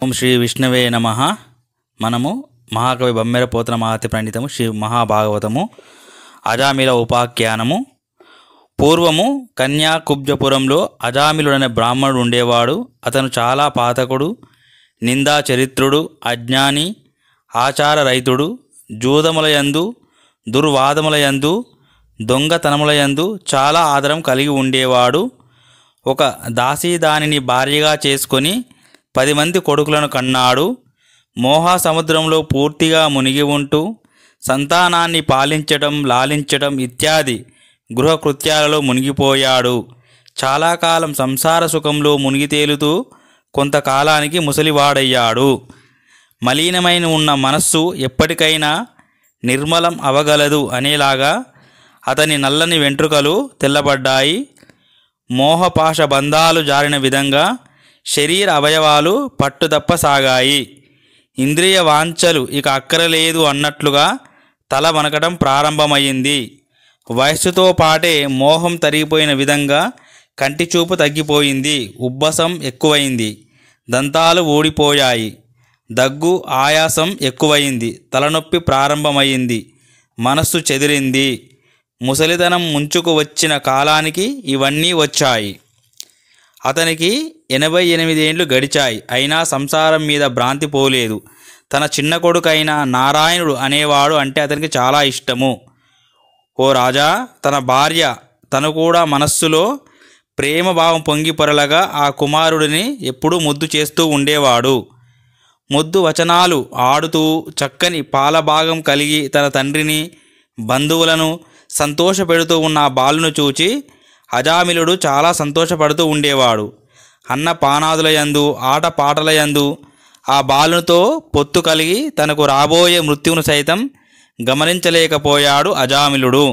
ఓం శ్రీ విష్ణవే నమః. మనము మహాకవి బమ్మెర పోతన మహాతి ప్రణీతము శ్రీ మహాభాగవతము అజామిల ఉపాఖ్యానము. పూర్వము కన్యాకుబ్జపురంలో అజామిలుడనే బ్రాహ్మణుడు ఉండేవాడు. అతను చాలా పాతకుడు, నిందా చరిత్రుడు, అజ్ఞాని, ఆచారరహితుడు, జూదములయందు, దుర్వాదములయందు, దొంగతనములయందు చాలా ఆదరం కలిగి ఉండేవాడు. ఒక దాసీదానిని భార్యగా చేసుకొని 10 మంది కొడుకులను కన్నాడు. మోహ సముద్రంలో పూర్తిగా మునిగి ఉంటూ సంతానాన్ని పాలించటం, లాలించటం ఇత్యాది గృహకృత్యాలలో మునిగిపోయాడు. చాలా కాలం సంసార సుఖంలో మునిగి తేలుతూ కొంతకాలానికి ముసలివాడయ్యాడు. మలీనమైన ఉన్న మనస్సు ఎప్పటికైనా నిర్మలం అవగలదు అనేలాగా అతని నల్లని వెంట్రుకలు తెల్లబడ్డాయి. మోహపాశ బంధాలు జారిన విధంగా శరీర అవయవాలు పట్టుదప్పసాగాయి. ఇంద్రియ వాంఛలు ఇక అక్కరలేదు అన్నట్లుగా తల వనకటం ప్రారంభమైంది. వయస్సుతో పాటే మోహం తరిగిపోయిన విధంగా కంటిచూపు తగ్గిపోయింది. ఉబ్బసం ఎక్కువైంది. దంతాలు ఊడిపోయాయి. దగ్గు, ఆయాసం ఎక్కువైంది. తలనొప్పి ప్రారంభమైంది. మనస్సు చెదిరింది. ముసలితనం ముంచుకు వచ్చిన కాలానికి ఇవన్నీ వచ్చాయి. అతనికి 88 ఏండ్లు గడిచాయి. అయినా సంసారం మీద భ్రాంతి పోలేదు. తన చిన్న కొడుకైన నారాయణుడు అనేవాడు అంటే అతనికి చాలా ఇష్టము. ఓ రాజా, తన భార్య తను కూడా మనస్సులో ప్రేమభావం పొంగి పొరలగా ఆ కుమారుడిని ఎప్పుడూ ముద్దు చేస్తూ ఉండేవాడు. ముద్దు వచనాలు ఆడుతూ చక్కని పాలభాగం కలిగి తన తండ్రిని, బంధువులను సంతోషపెడుతూ ఉన్న ఆ బాలును చూచి అజామిలుడు చాలా సంతోషపడుతూ ఉండేవాడు. అన్నపానాదులయందు, ఆటపాటలయందు ఆ బాలునితో పొత్తు కలిగి తనకు రాబోయే మృత్యువును సైతం గమనించలేకపోయాడు అజామిలుడు.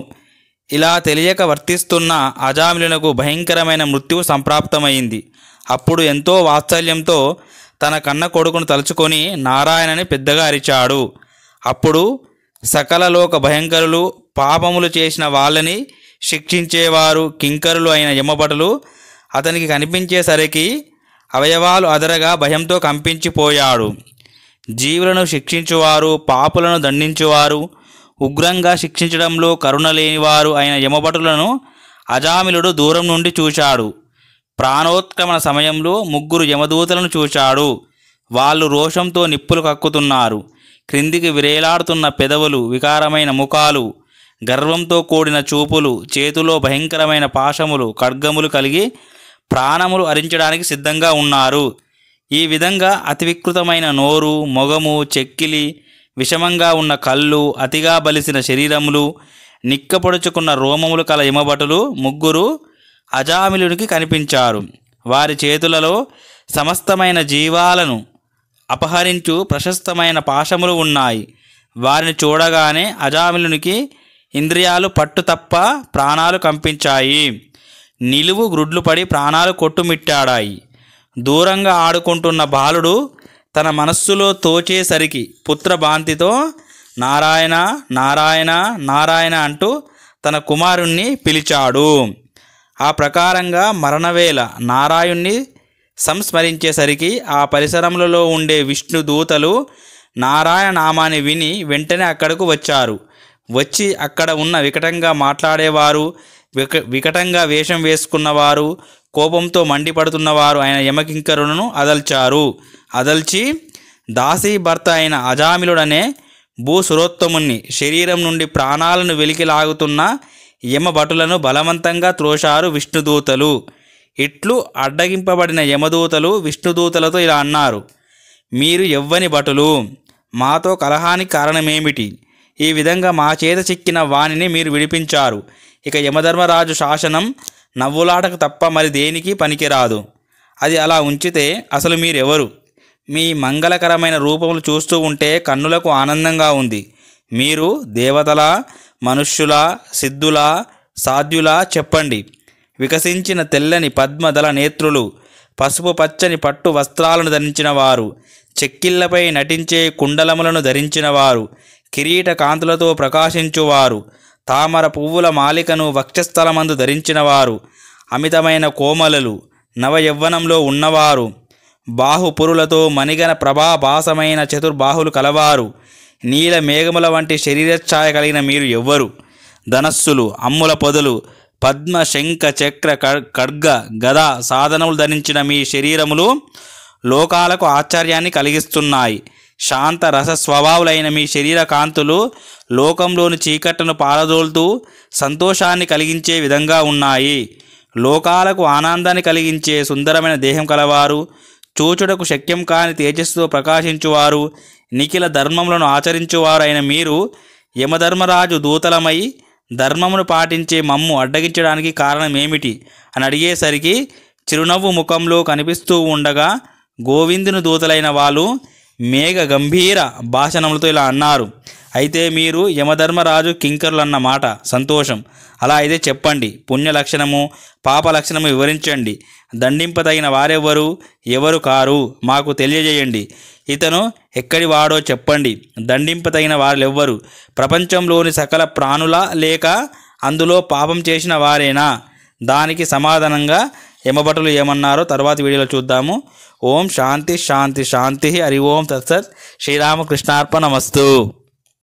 ఇలా తెలియక వర్తిస్తున్న అజామిలునకు భయంకరమైన మృత్యువు సంప్రాప్తమైంది. అప్పుడు ఎంతో వాత్సల్యంతో తన కన్న కొడుకును తలుచుకొని నారాయణని పెద్దగా అరిచాడు. అప్పుడు సకల లోక భయంకరులు, పాపములు చేసిన వాళ్ళని శిక్షించేవారు కింకరులు అయిన యమభటులు అతనికి కనిపించేసరికి అవయవాలు అదరగా భయంతో కంపించిపోయాడు. జీవులను శిక్షించువారు, పాపులను దండించువారు, ఉగ్రంగా శిక్షించడంలో కరుణ లేనివారు అయిన యమభటులను అజామిలుడు దూరం నుండి చూశాడు. ప్రాణోత్క్రమణ సమయంలో 3 యమదూతలను చూశాడు. వాళ్ళు రోషంతో నిప్పులు కక్కుతున్నారు. క్రిందికి విరేలాడుతున్న పెదవులు, వికారమైన ముఖాలు, గర్వంతో కూడిన చూపులు, చేతిలో భయంకరమైన పాశములు, ఖడ్గములు కలిగి ప్రాణములు అరించడానికి సిద్ధంగా ఉన్నారు. ఈ విధంగా అతి వికృతమైన నోరు, మొగము, చెక్కిలి, విషమంగా ఉన్న కళ్ళు, అతిగా బలిసిన శరీరములు, నిక్కపొడుచుకున్న రోమములు కల యమభటులు 3 అజామిలునికి కనిపించారు. వారి చేతులలో సమస్తమైన జీవాలను అపహరించు ప్రశస్తమైన పాశములు ఉన్నాయి. వారిని చూడగానే అజామిలునికి ఇంద్రియాలు పట్టు తప్ప ప్రాణాలు కంపించాయి. నిలువు గ్రుడ్లు పడి ప్రాణాలు కొట్టుమిట్టాడాయి. దూరంగా ఆడుకుంటున్న బాలుడు తన మనస్సులో తోచేసరికి పుత్రభాంతితో నారాయణ నారాయణ నారాయణ అంటూ తన కుమారుణ్ణి పిలిచాడు. ఆ ప్రకారంగా మరణవేళ నారాయణ్ణి సంస్మరించేసరికి ఆ పరిసరములలో ఉండే విష్ణు దూతలు నారాయణ నామాన్ని విని వెంటనే అక్కడకు వచ్చారు. వచ్చి అక్కడ ఉన్న వికటంగా మాట్లాడేవారు, వికటంగా వేషం వేసుకున్నవారు, కోపంతో మండిపడుతున్నవారు అయిన యమకింకరులను అదల్చి దాసీ భర్త అయిన అజామిలుడనే భూసురోత్తముని శరీరం నుండి ప్రాణాలను వెలికి లాగుతున్న యమభటులను బలవంతంగా త్రోశారు విష్ణుదూతలు. ఇట్లు అడ్డగింపబడిన యమదూతలు విష్ణుదూతలతో ఇలా అన్నారు: మీరు ఎవ్వని భటులు? మాతో కలహానికి కారణమేమిటి? ఈ విధంగా మా చేత చిక్కిన వాణిని మీరు విడిపించారు. ఇక యమధర్మరాజు శాసనం నవ్వులాటకు తప్ప మరి దేనికి పనికిరాదు. అది అలా ఉంచితే అసలు మీరెవరు? మీ మంగళకరమైన రూపములు చూస్తూ ఉంటే కన్నులకు ఆనందంగా ఉంది. మీరు దేవతలా, మనుష్యులా, సిద్ధులా, సాధ్యులా? చెప్పండి. వికసించిన తెల్లని పద్మదల నేత్రులు, పసుపు పచ్చని పట్టు వస్త్రాలను ధరించిన వారు, చెక్కిళ్లపై నటించే కుండలములను ధరించినవారు, కిరీట కాంతులతో ప్రకాశించువారు, తామర పువ్వుల మాలికను వక్షస్థలమందు ధరించినవారు, అమితమైన కోమలలు, నవయవ్వనంలో ఉన్నవారు, బాహుపురులతో మణిగణ ప్రభాభాసమైన చతుర్బాహులు కలవారు. నీల మేఘముల వంటి శరీరఛాయ కలిగిన మీరు ఎవ్వరు? ధనస్సులు, అమ్ముల పొదలు, పద్మ, శంఖ, చక్ర, ఖడ్గ, గద సాధనములు ధరించిన మీ శరీరములు లోకాలకు ఆశ్చర్యాన్ని కలిగిస్తున్నాయి. శాంత రస స్వభావులైన మీ శరీర కాంతులు లోకంలోని చీకట్లను పారదోలుతూ సంతోషాన్ని కలిగించే విధంగా ఉన్నాయి. లోకాలకు ఆనందాన్ని కలిగించే సుందరమైన దేహం కలవారు. చూచుటకు శక్యం కాని తేజస్సుతో ప్రకాశించువారు. నిఖిల ధర్మములను ఆచరించువారు అయిన మీరు యమధర్మరాజు దూతలమై ధర్మమును పాటించే మమ్ము అడ్డగించడానికి కారణమేమిటి అని అడిగేసరికి చిరునవ్వు ముఖంలో కనిపిస్తూ ఉండగా గోవిందుని దూతలైన వాళ్ళు మేఘ గంభీర భాషణములతో ఇలా అన్నారు. అయితే మీరు యమధర్మరాజు కింకరులు అన్నమాట. సంతోషం. అలా అయితే చెప్పండి. పుణ్య లక్షణము, పాప లక్షణము వివరించండి. దండింపదగిన వారెవ్వరు, ఎవరు కారు మాకు తెలియజేయండి. ఇతను ఎక్కడి వాడో చెప్పండి. దండింపదగిన వారెవ్వరు? ప్రపంచంలోని సకల ప్రాణుల లేక అందులో పాపం చేసిన వారేనా? దానికి సమాధానంగా యమభటులు ఏమన్నారో తర్వాత వీడియోలో చూద్దాము. ఓం శాంతి శాంతి శాంతి. హరి ఓం తత్సత్. శ్రీరామకృష్ణార్పణమస్తు.